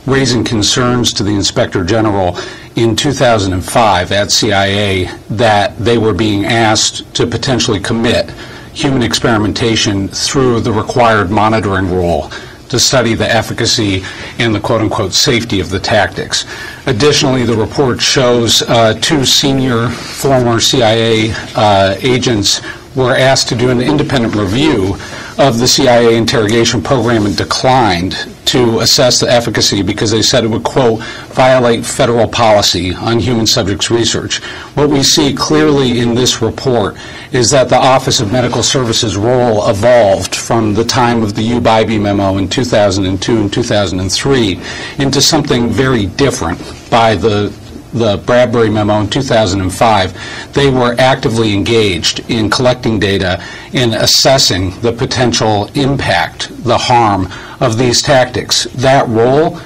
raising concerns to the Inspector General in 2005 at CIA that they were being asked to potentially commit human experimentation through the required monitoring rule to study the efficacy and the quote-unquote safety of the tactics. Additionally, the report shows two senior former CIA agents were asked to do an independent review of the CIA interrogation program and declined to assess the efficacy because they said it would, quote, violate federal policy on human subjects research. What we see clearly in this report is that the Office of Medical Services role evolved from the time of the U-Bybee memo in 2002 and 2003 into something very different by the Bradbury memo in 2005. They were actively engaged in collecting data and assessing the potential impact, the harm of these tactics. That role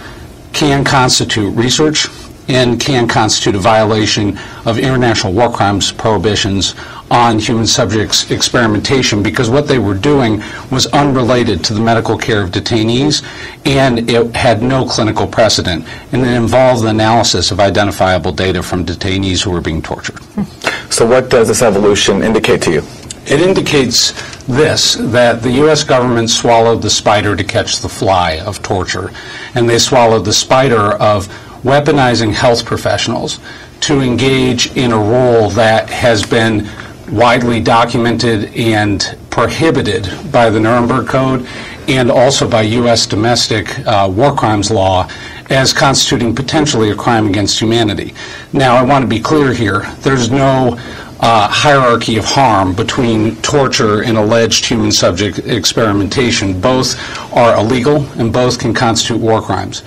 can constitute research and can constitute a violation of international war crimes prohibitions on human subjects experimentation, because what they were doing was unrelated to the medical care of detainees, and it had no clinical precedent, and it involved the analysis of identifiable data from detainees who were being tortured. So what does this evolution indicate to you? It indicates this, that the U.S. government swallowed the spider to catch the fly of torture, and they swallowed the spider of weaponizing health professionals to engage in a role that has been widely documented and prohibited by the Nuremberg Code and also by U.S. domestic war crimes law as constituting potentially a crime against humanity. Now, I want to be clear here. There's no hierarchy of harm between torture and alleged human subject experimentation. Both are illegal and both can constitute war crimes.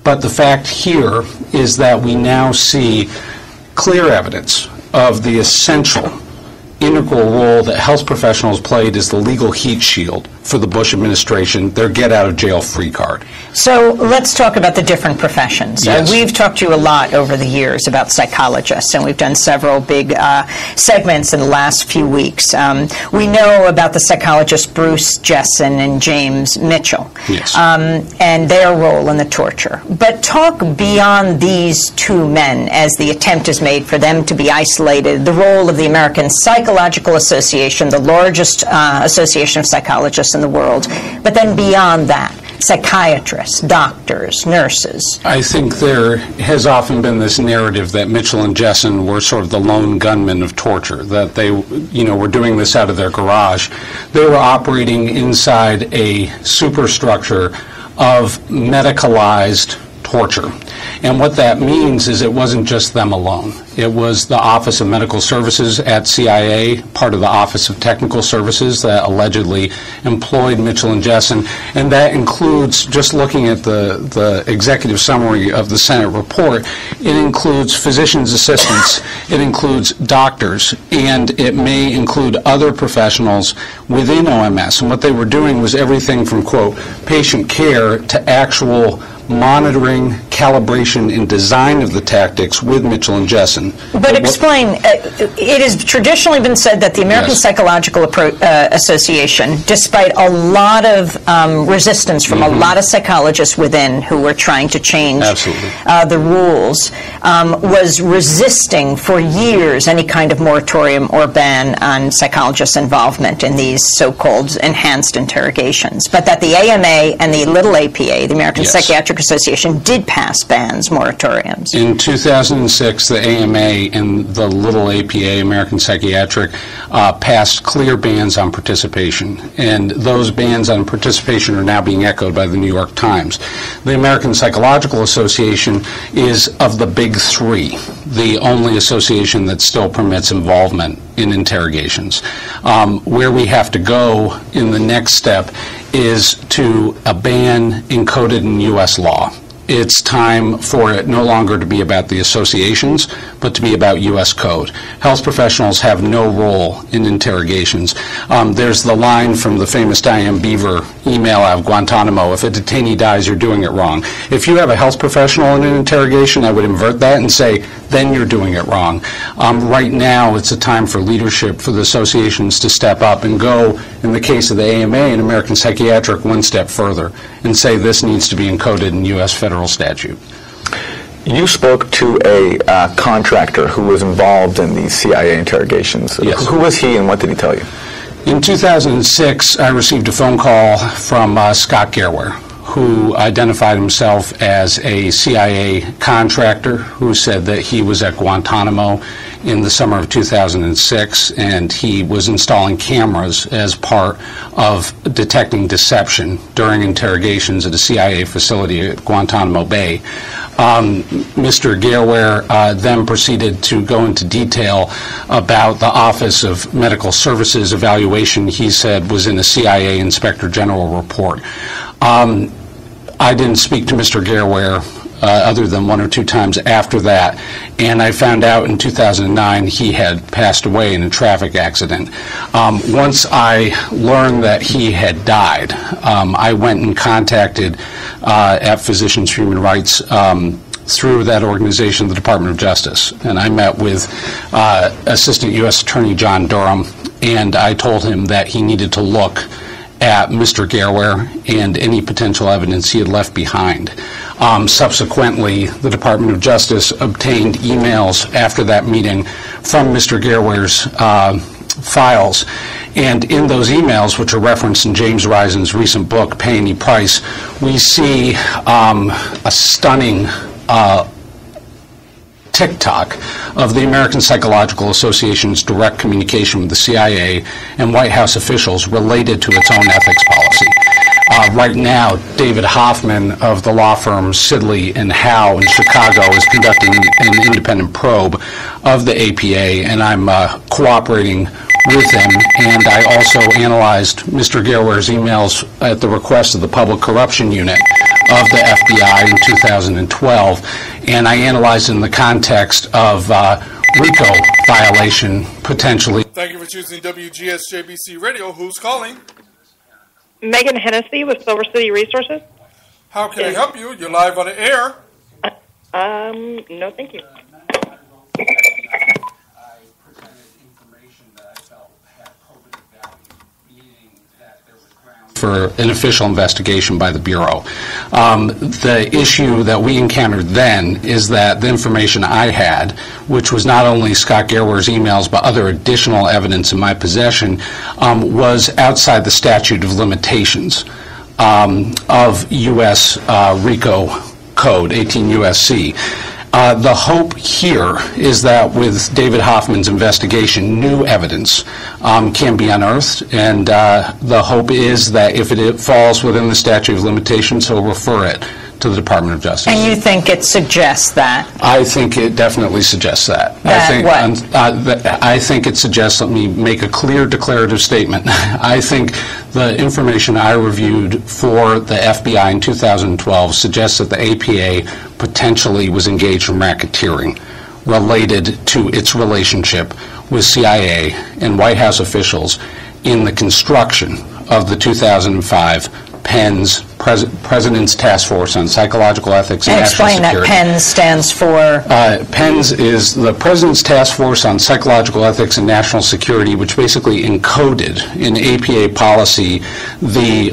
But the fact here is that we now see clear evidence of the essential integral role that health professionals played as the legal heat shield for the Bush administration, their get-out-of-jail-free card. So let's talk about the different professions. Yes. We've talked to you a lot over the years about psychologists, and we've done several big segments in the last few weeks. We know about the psychologists Bruce Jessen and James Mitchell, yes, and their role in the torture. But talk beyond these two men as the attempt is made for them to be isolated, the role of the American Psychological Association, the largest association of psychologists in the world, but then beyond that, psychiatrists, doctors, nurses. I think there has often been this narrative that Mitchell and Jessen were sort of the lone gunmen of torture, that they, were doing this out of their garage. They were operating inside a superstructure of medicalized torture. And what that means is it wasn't just them alone. It was the Office of Medical Services at CIA, part of the Office of Technical Services that allegedly employed Mitchell and Jessen, and that includes, just looking at the executive summary of the Senate report, it includes physicians' assistants, it includes doctors, and it may include other professionals within OMS. And what they were doing was everything from, quote, patient care to actual monitoring, calibration, and design of the tactics with Mitchell and Jessen. But explain, it has traditionally been said that the American Yes. Psychological Association, despite a lot of resistance from a lot of psychologists within who were trying to change the rules, was resisting for years any kind of moratorium or ban on psychologists' involvement in these so-called enhanced interrogations. But that the AMA and the Little APA, the American Yes. Psychiatric Association, did pass bans, moratoriums. In 2006, the AMA and the Little APA, American Psychiatric, passed clear bans on participation. And those bans on participation are now being echoed by the New York Times. The American Psychological Association is, of the big three, the only association that still permits involvement in interrogations. Where we have to go in the next step is to a ban encoded in U.S. law. It's time for it no longer to be about the associations, but to be about U.S. code. Health professionals have no role in interrogations. There's the line from the famous Diane Beaver email out of Guantanamo, if a detainee dies, you're doing it wrong. If you have a health professional in an interrogation, I would invert that and say, then you're doing it wrong. Right now, it's a time for leadership, for the associations to step up and go, in the case of the AMA and American Psychiatric, one step further and say this needs to be encoded in U.S. federal statute. You spoke to a contractor who was involved in these CIA interrogations. Yes. Who was he and what did he tell you? In 2006, I received a phone call from Scott Gerwer, who identified himself as a CIA contractor who said that he was at Guantanamo in the summer of 2006, and he was installing cameras as part of detecting deception during interrogations at a CIA facility at Guantanamo Bay. Mr. Gerwer then proceeded to go into detail about the Office of Medical Services evaluation he said was in a CIA Inspector General report. I didn't speak to Mr. Gerwer other than one or two times after that, and I found out in 2009 he had passed away in a traffic accident. Once I learned that he had died, I went and contacted at Physicians for Human Rights through that organization, the Department of Justice, and I met with Assistant U.S. Attorney John Durham, and I told him that he needed to look at Mr. Gerwer and any potential evidence he had left behind. Subsequently, the Department of Justice obtained emails after that meeting from Mr. Gerwer's files, and in those emails, which are referenced in James Risen's recent book, Pay Any Price, we see a stunning TikTok of the American Psychological Association's direct communication with the CIA and White House officials related to its own ethics policy. Right now, David Hoffman of the law firm Sidley and Howe in Chicago is conducting an independent probe of the APA, and I'm cooperating with him. And I also analyzed Mr. Gerwer's emails at the request of the Public Corruption Unit of the FBI in 2012, and I analyzed in the context of RICO violation potentially. Thank you for choosing WGSJBC Radio. Who's calling? Megan Hennessy with Silver City Resources. How can I help you? You're live on the air. No, thank you. For an official investigation by the Bureau. The issue that we encountered then is that the information I had, which was not only Scott Gerwer's emails but other additional evidence in my possession, was outside the statute of limitations of U.S. RICO Code, 18 U.S.C. The hope here is that with David Hoffman's investigation, new evidence can be unearthed, and the hope is that if it falls within the statute of limitations, he'll refer it to the Department of Justice. And you think it suggests that? I think it definitely suggests that. I think it suggests, let me make a clear declarative statement. I think the information I reviewed for the FBI in 2012 suggests that the APA potentially was engaged in racketeering related to its relationship with CIA and White House officials in the construction of the 2005 PENS, President's Task Force on Psychological Ethics and National Security. Explain that PENS stands for? PENS is the President's Task Force on Psychological Ethics and National Security, which basically encoded in APA policy the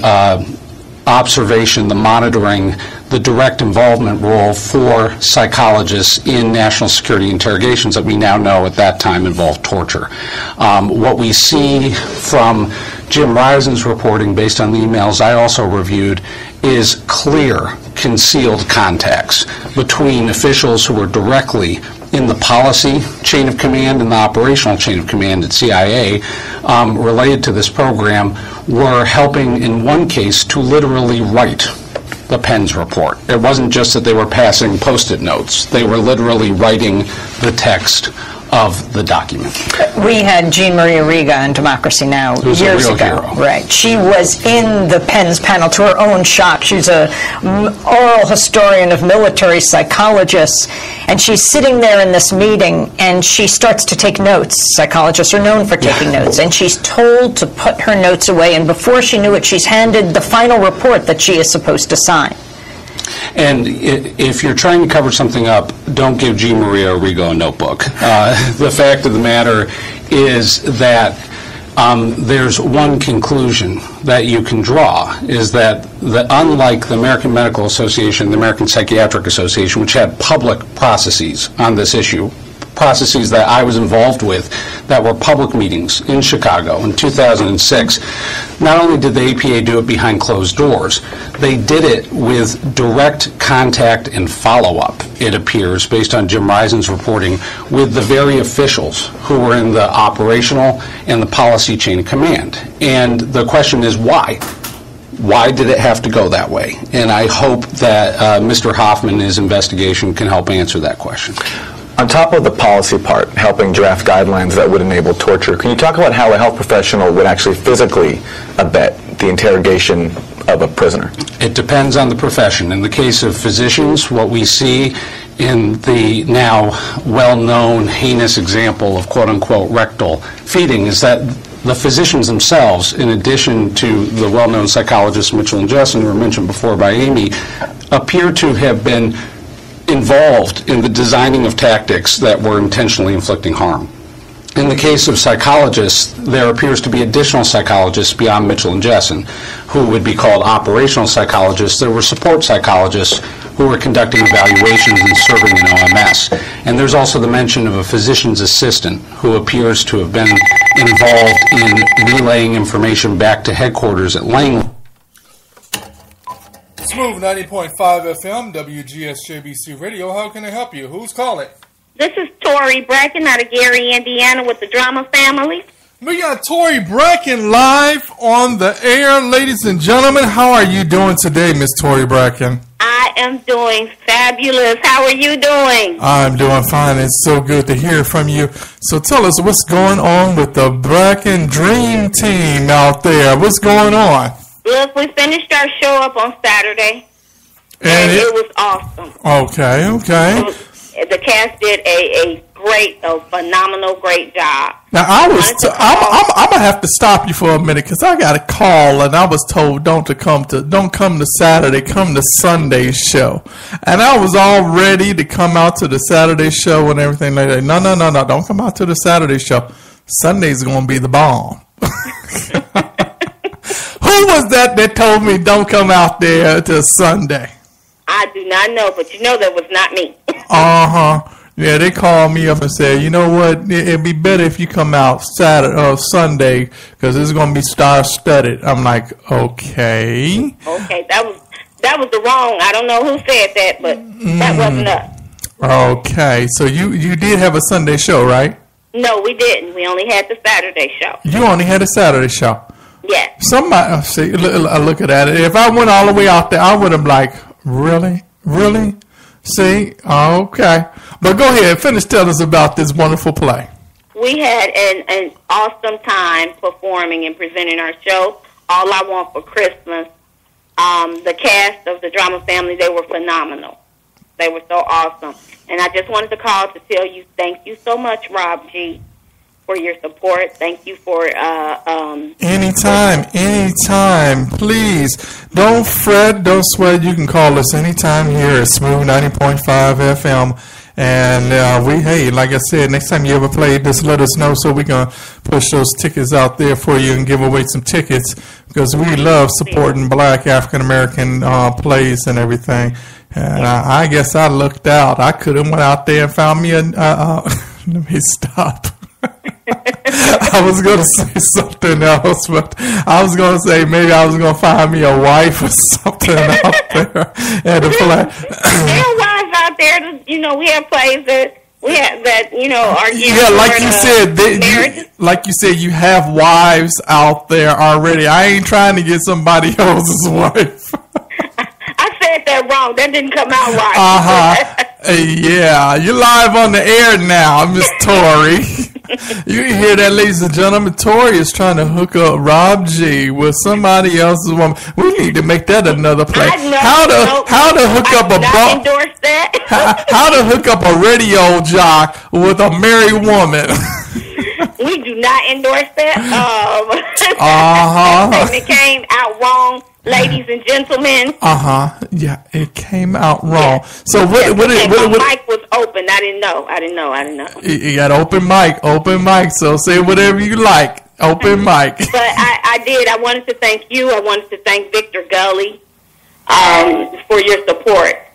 observation, the monitoring, the direct involvement role for psychologists in national security interrogations that we now know at that time involved torture. What we see from Jim Risen's reporting, based on the emails I also reviewed, is clear concealed contacts between officials who were directly in the policy chain of command and the operational chain of command at CIA related to this program, were helping in one case to literally write the PENS report. It wasn't just that they were passing Post-it notes. They were literally writing the text of the document. We had Jean Maria Riga on Democracy Now! Years ago. Hero. Right. She was in the PENS panel to her own shock. She's an oral historian of military psychologists, and she's sitting there in this meeting, and she starts to take notes. Psychologists are known for taking notes, and she's told to put her notes away, and before she knew it, she's handed the final report that she is supposed to sign. And if you're trying to cover something up, don't give Jean Maria Riga a notebook. The fact of the matter is that there's one conclusion that you can draw, is that unlike the American Medical Association, the American Psychiatric Association, which had public processes on this issue, processes that I was involved with that were public meetings in Chicago in 2006, not only did the APA do it behind closed doors, they did it with direct contact and follow-up, it appears, based on Jim Reisen's reporting, with the very officials who were in the operational and the policy chain of command. And the question is why? Why did it have to go that way? And I hope that Mr. Hoffman and his investigation can help answer that question. On top of the policy part, helping draft guidelines that would enable torture, can you talk about how a health professional would actually physically abet the interrogation of a prisoner? It depends on the profession. In the case of physicians, what we see in the now well-known heinous example of quote-unquote rectal feeding is that the physicians themselves, in addition to the well-known psychologists Mitchell and Justin, who were mentioned before by Amy, appear to have been involved in the designing of tactics that were intentionally inflicting harm. In the case of psychologists, there appears to be additional psychologists beyond Mitchell and Jessen, who would be called operational psychologists. There were support psychologists who were conducting evaluations and serving in OMS. And there's also the mention of a physician's assistant who appears to have been involved in relaying information back to headquarters at Langley. Smooth 90.5 FM, WGSJBC Radio. How can I help you? Who's calling? This is Tori Bracken out of Gary, Indiana with the Drama Family. We got Tori Bracken live on the air. Ladies and gentlemen, how are you doing today, Miss Tori Bracken? I am doing fabulous. How are you doing? I'm doing fine. It's so good to hear from you. So tell us what's going on with the Bracken Dream Team out there. What's going on? Look, we finished our show up on Saturday, and it was awesome. Okay. The cast did a phenomenal, great job. Now I'm gonna have to stop you for a minute because I got a call and I was told don't come to Saturday, come to Sunday's show, and I was all ready to come out to the Saturday show and everything like that. No, don't come out to the Saturday show. Sunday's gonna be the bomb. Who was that told me don't come out there to Sunday? I do not know, but you know that was not me. Yeah, they called me up and said, you know what, it'd be better if you come out Sunday because it's going to be star-studded. I'm like, okay. Okay, that was the wrong. I don't know who said that, but that wasn't us. Okay, so you did have a Sunday show, right? No, we didn't. We only had the Saturday show. You only had a Saturday show? Yes. Somebody, see, look at that. If I went all the way out there, I would have like, really? See? Okay. But go ahead, finish telling us about this wonderful play. We had an awesome time performing and presenting our show, All I Want for Christmas. The cast of the Drama Family, they were phenomenal. They were so awesome. And I just wanted to call to tell you thank you so much, Rob G., for your support. Thank you for anytime. Please don't fret, don't sweat. You can call us anytime here at Smooth 90.5 FM. And like I said, next time you ever play, just let us know so we can push those tickets out there for you and give away some tickets because we love supporting Black African American plays and everything. And I guess I looked out. I could have went out there and found me let me stop. I was going to say something else, but I was going to say maybe I was going to find me a wife or something out there at a play. There are wives out there, we have plays that are geared like you said, you have wives out there already. I ain't trying to get somebody else's wife. I said that wrong. That didn't come out right. Yeah, you're live on the air now, Miss Tori. You can hear that, ladies and gentlemen. Tori is trying to hook up Rob G with somebody else's woman. We need to make that another play. How to hook up how to hook up a radio jock with a married woman. We do not endorse that. It came out wrong ladies and gentlemen. Yeah, it came out wrong. Yes. So what my mic was open. I didn't know. You got open mic. So say whatever you like. Open mic. But I did. I wanted to thank you. I wanted to thank Victor Gully for your support.